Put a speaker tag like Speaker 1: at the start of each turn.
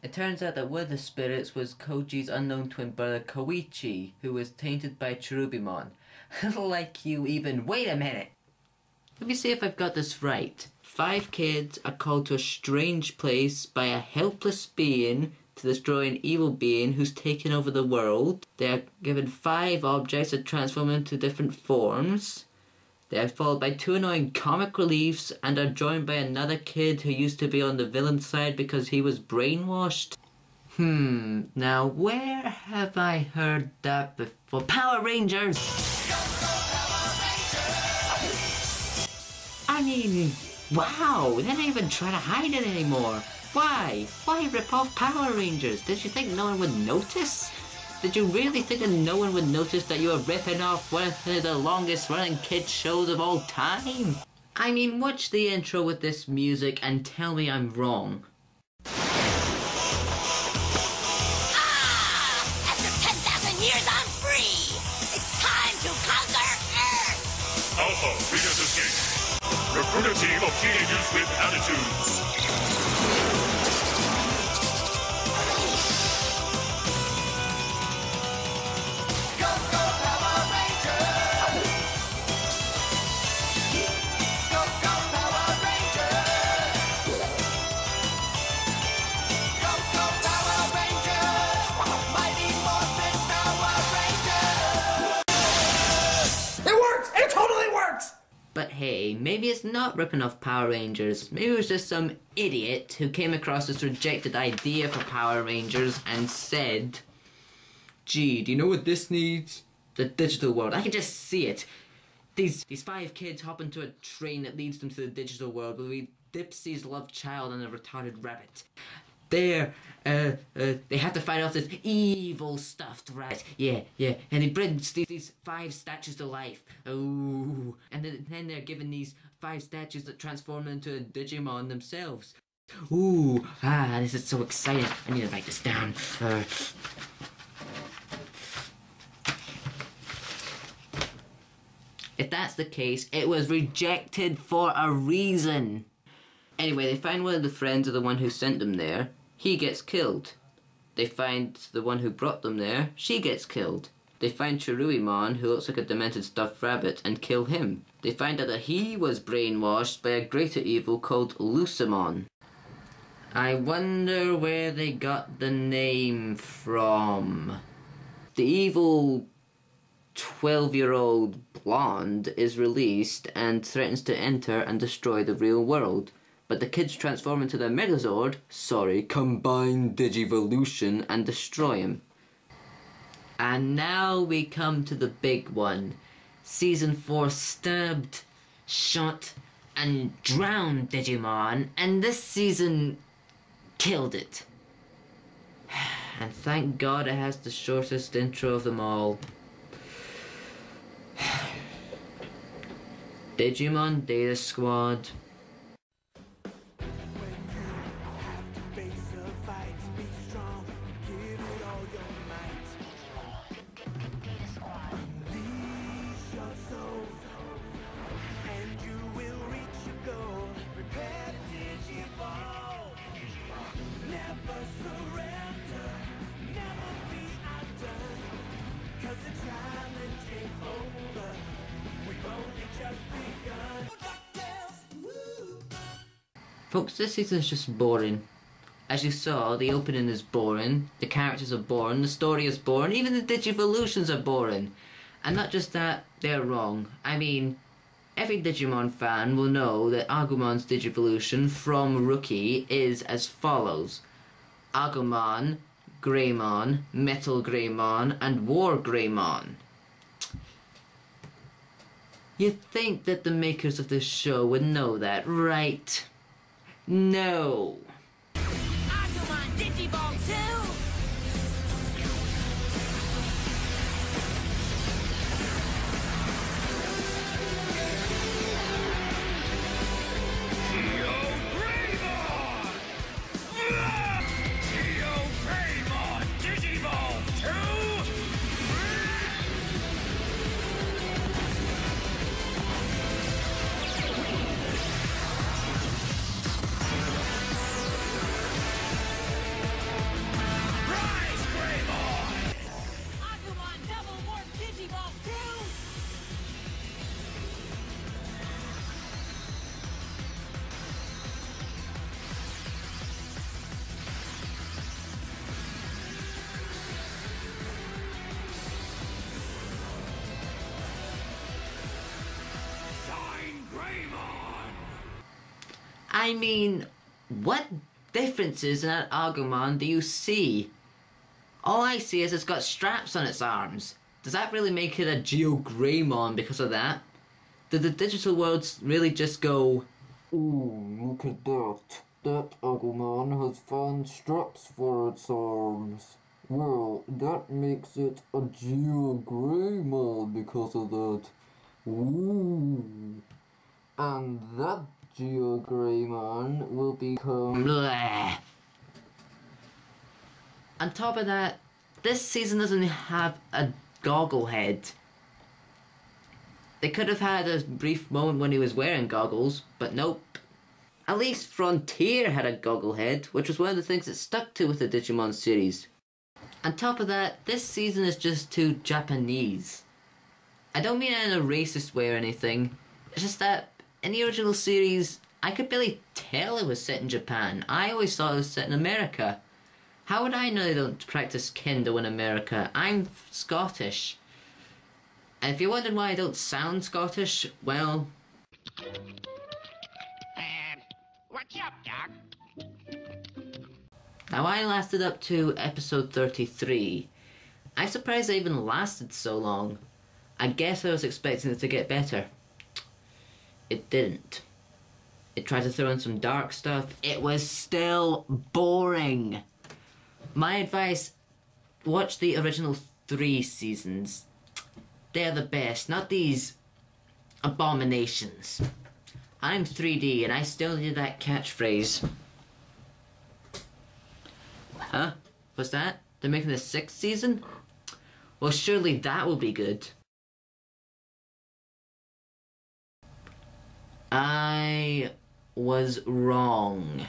Speaker 1: It turns out that one of the spirits was Koji's unknown twin brother Koichi, who was tainted by Cherubimon. Like you even- wait a minute! Let me see if I've got this right. 5 kids are called to a strange place by a helpless being to destroy an evil being who's taken over the world. They are given 5 objects that transform into different forms. They are followed by 2 annoying comic reliefs and are joined by another kid who used to be on the villain side because he was brainwashed. Now where have I heard that before? Power Rangers! I mean, wow, they don't even try to hide it anymore. Why? Why rip off Power Rangers? Did you think no one would notice? Did you really think that no one would notice that you were ripping off one of the longest running kids shows of all time? I mean, watch the intro with this music and tell me I'm wrong.
Speaker 2: After 10,000 years, I'm free! It's time to conquer Earth!
Speaker 3: Alpha, Reader's Escape. Recruit a team of teenagers with attitudes.
Speaker 2: Go, go, Power Rangers! Go, go, Power Rangers! Go, go, Power Rangers! Mighty Morphin Power Rangers!
Speaker 4: It works! It totally works!
Speaker 1: But hey, maybe it's not ripping off Power Rangers. Maybe it was just some idiot who came across this rejected idea for Power Rangers and said, gee, do you know what this needs? The digital world. I can just see it. These 5 kids hop into a train that leads them to the digital world where we Dipsy's love child and a retarded rabbit. They have to fight off this evil stuffed rabbit. Yeah, and he brings these 5 statues to life. Oh, and then they're given these 5 statues that transform into a Digimon themselves. Ooh, this is so exciting. I need to write this down. If that's the case, it was rejected for a reason. Anyway, they find one of the friends of the one who sent them there. He gets killed. They find the one who brought them there. She gets killed. They find Cherubimon, who looks like a demented stuffed rabbit, and kill him. They find out that he was brainwashed by a greater evil called Lucimon. I wonder where they got the name from. The evil 12-year-old blonde is released and threatens to enter and destroy the real world. But the kids transform into the Megazord, combined Digivolution, and destroy him. And now we come to the big one. Season 4 stabbed, shot, and drowned Digimon, and this season killed it. And thank God it has the shortest intro of them all. Digimon Data Squad. Folks, this season is just boring. As you saw, the opening is boring, the characters are boring, the story is boring, even the Digivolutions are boring. And not just that, they're wrong. I mean, every Digimon fan will know that Agumon's Digivolution from Rookie is as follows. Agumon, Greymon, Metal Greymon, and War Greymon. You'd think that the makers of this show would know that, right? No.
Speaker 2: Agumon Digiball 2!
Speaker 1: I mean, what differences in that Agumon do you see? All I see is it's got straps on its arms. Does that really make it a Geogreymon because of that? Did the digital worlds really just go,
Speaker 5: "Ooh, look at that. That Agumon has fun straps for its arms. Well, that makes it a Geogreymon because of that. Ooh. And that Geogreymon will become..."
Speaker 1: bleh. On top of that, this season doesn't have a goggle head. They could have had a brief moment when he was wearing goggles, but nope. At least Frontier had a goggle head, which was one of the things that stuck to with the Digimon series. On top of that, this season is just too Japanese. I don't mean it in a racist way or anything, it's just that in the original series, I could barely tell it was set in Japan. I always thought it was set in America. How would I know they don't practice kendo in America? I'm Scottish. And if you're wondering why I don't sound Scottish, well...
Speaker 2: What's up, Doc?
Speaker 1: Now I lasted up to episode 33. I'm surprised I even lasted so long. I guess I was expecting it to get better. It didn't. It tried to throw in some dark stuff. It was still boring. My advice, watch the original 3 seasons. They're the best, not these abominations. I'm 3D and I still need that catchphrase. Huh? What's that? They're making the 6th season? Well, surely that will be good. I was wrong.